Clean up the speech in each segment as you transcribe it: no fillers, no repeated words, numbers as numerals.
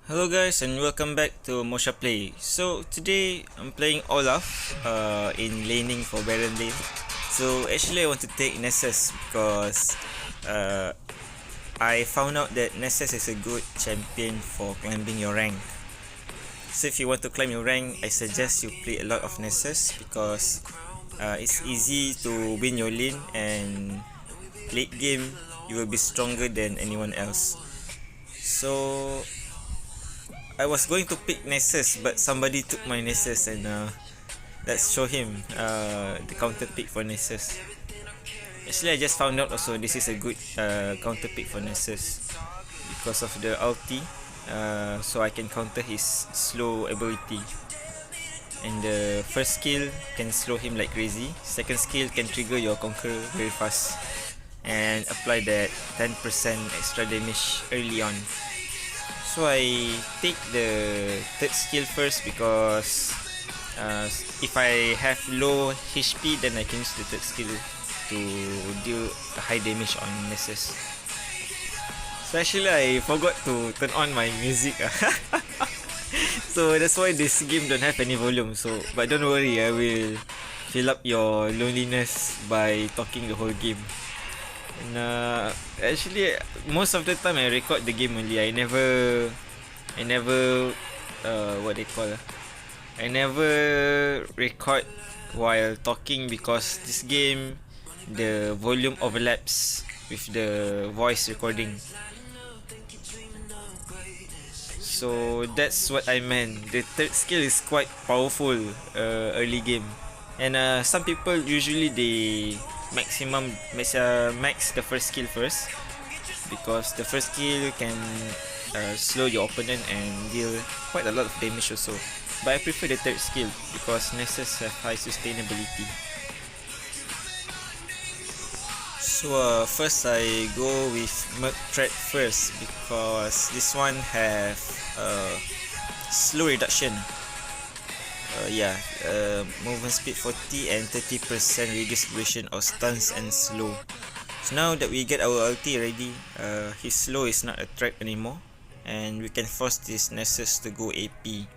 Hello guys and welcome back to Mosha Play. So today I'm playing Olaf in laning for Baron lane. So actually I want to take Nasus because uh, I found out that Nasus is a good champion for climbing your rank. So if you want to climb your rank, I suggest you play a lot of Nasus because it's easy to win your lane, and late game you will be stronger than anyone else. So I was going to pick Nasus, but somebody took my Nasus, and let's show him the counter pick for Nasus. Actually, I just found out also this is a good counter pick for Nasus because of the ulti, so I can counter his slow ability. And the first skill can slow him like crazy. Second skill can trigger your conquer very fast and apply that 10% extra damage early on. So I take the third skill first because if I have low HP, then I can use the third skill to deal a high damage on Nasus. So actually I forgot to turn on my music. So that's why this game don't have any volume. So but don't worry, I will fill up your loneliness by talking the whole game. And actually most of the time I record the game only. I never what they call I never record while talking because this game the volume overlaps with the voice recording. So that's what I meant. The third skill is quite powerful early game. And some people usually they max the first skill first because the first skill can slow your opponent and deal quite a lot of damage also. But I prefer the third skill because Nasus have high sustainability. So first I go with Merc Threat first because this one have slow reduction. Movement speed 40 and 30% reduced duration of stuns and slow. So now that we get our ulti ready, his slow is not a threat anymore, and we can force this Nasus to go AP.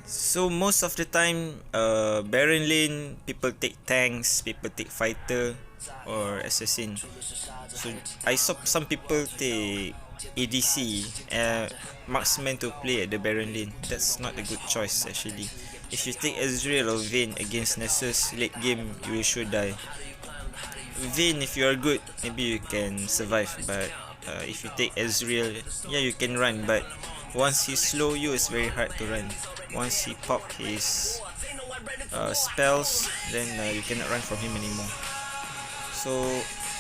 So most of the time, Baron lane, people take tanks, people take fighter or assassin. So I saw some people take ADC, marksman to play at the Baron lane. That's not a good choice actually. If you take Ezreal or Vayne against Nasus late game, you will sure die. Vayne, if you are good, maybe you can survive, but if you take Ezreal, yeah, you can run, but once he slow you, it's very hard to run. Once he pop his spells, then you cannot run from him anymore. So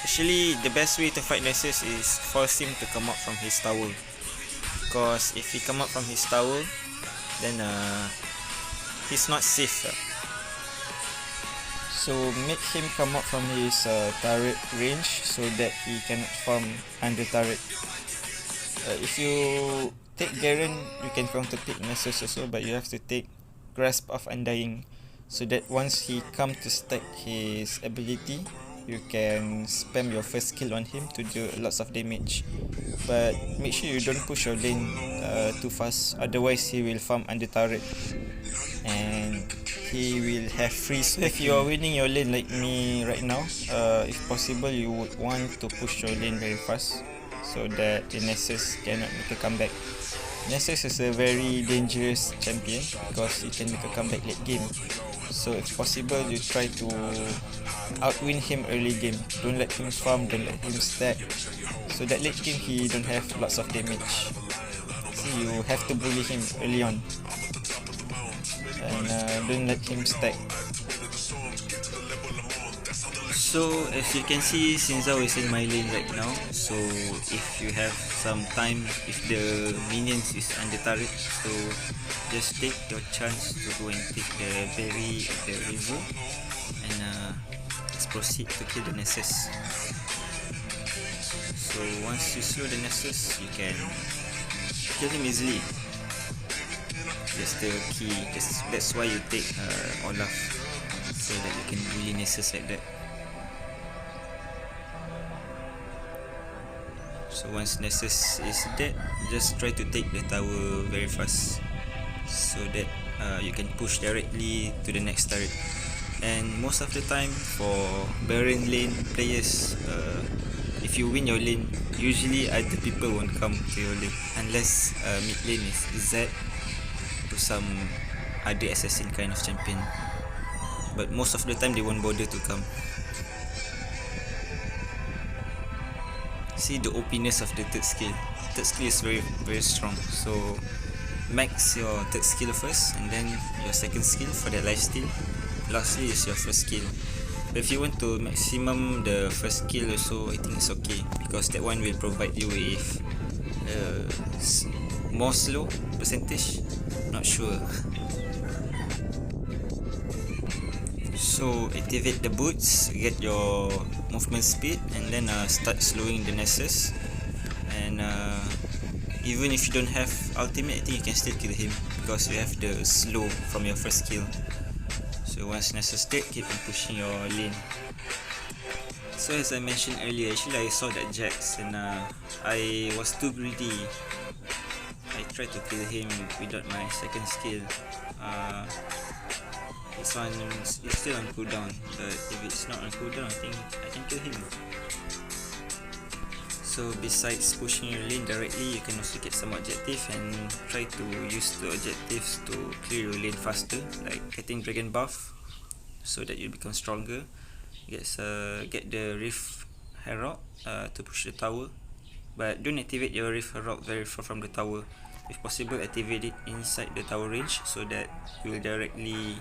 actually the best way to fight Nasus is force him to come up from his tower, because if he come up from his tower, then he's not safe. So make him come up from his turret range so that he cannot farm under turret. If you take Garen, you can counter pick Nasus also, but you have to take Grasp of Undying so that once he come to stack his ability, you can spam your first skill on him to do lots of damage. But make sure you don't push your lane too fast, otherwise he will farm under turret and he will have free. So if you are winning your lane like me right now, if possible you would want to push your lane very fast so that the Nasus cannot make a comeback. Nasus is a very dangerous champion because he can make a comeback late game. So if possible, you try to outwin him early game. Don't let him farm, don't let him stack, so that late game he don't have lots of damage. So you have to bully him early on, and don't let him stack. So as you can see, Sinzao is in my lane right now. So if you have some time, if the minions is under turret, so just take your chance to go and take the berry at the river, and let's proceed to kill the Nasus. So once you slow the Nasus, you can kill him easily. That's the key. That's why you take Olaf, so that you can bully Nasus like that. So once Nasus is dead, just try to take the tower very fast, so that you can push directly to the next turret. And most of the time for Baron lane players, if you win your lane, usually other people won't come to your lane unless mid lane is Z to some other assassin kind of champion, but most of the time they won't bother to come. See the OP-ness of the third skill. Third skill is very strong, so max your third skill first and then your second skill for that lifesteal. Lastly is your first skill. But if you want to maximum the first skill also, I think it's okay, because that one will provide you with more slow percentage, not sure. So activate the boots, get your movement speed, and then start slowing the Nasus. And even if you don't have ultimate, I think you can still kill him because you have the slow from your first skill. So once Nasus dead, keep on pushing your lane. So as I mentioned earlier, actually I saw that Jax and I was too greedy. I tried to kill him without my second skill. This one is still on cooldown, but if it's not on cooldown, I think I can kill him. So besides pushing your lane directly, you can also get some objective and try to use the objectives to clear your lane faster, like getting dragon buff so that you become stronger. Get the Rift Herald to push the tower, but don't activate your Rift Herald very far from the tower. If possible, activate it inside the tower range so that you will directly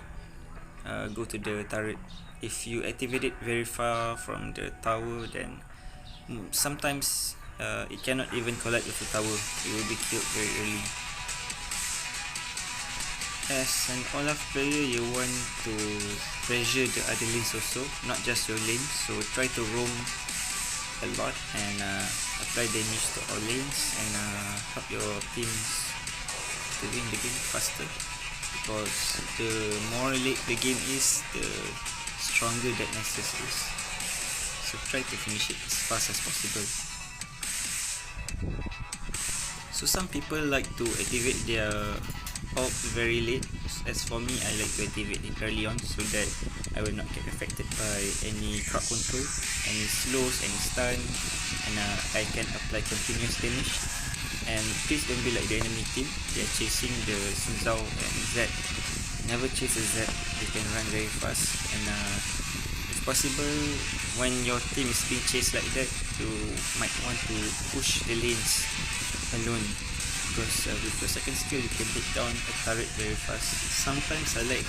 go to the turret. If you activate it very far from the tower, then sometimes it cannot even collide with the tower. It will be killed very early. As an Olaf player, you want to pressure the other lanes also, not just your lane. So try to roam a lot and apply damage to all lanes and help your teams to win the game faster. Because the more late the game is, the stronger that Nasus is. So try to finish it as fast as possible. So some people like to activate their ult very late. As for me, I like to activate it early on so that I will not get affected by any crowd control, any slows, any stun, and I can apply continuous damage. And please don't be like the enemy team. They are chasing the Sun Tzu and Z. Never chase a Z. They can run very fast. And if possible, when your team is being chased like that, you might want to push the lanes alone, because with your second skill you can take down a turret very fast. Sometimes I like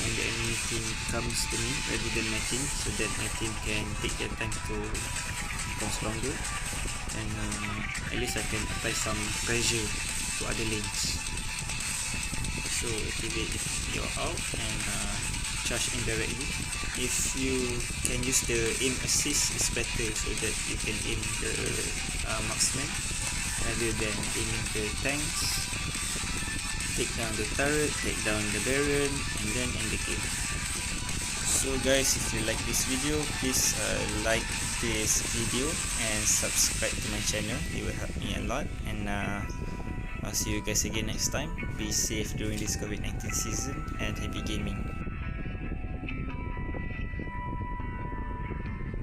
when the enemy team comes to me rather than my team, so that my team can take their time to become stronger, and at least I can apply some pressure to other lanes. So activate your ult and charge indirectly. If you can use the aim assist, it's better, so that you can aim the marksman rather than aiming the tanks. Take down the turret, take down the Baron, and then end the game. So guys, if you like this video, please like this video and subscribe to my channel. It will help me a lot, and I'll see you guys again next time. Be safe during this COVID-19 season and happy gaming.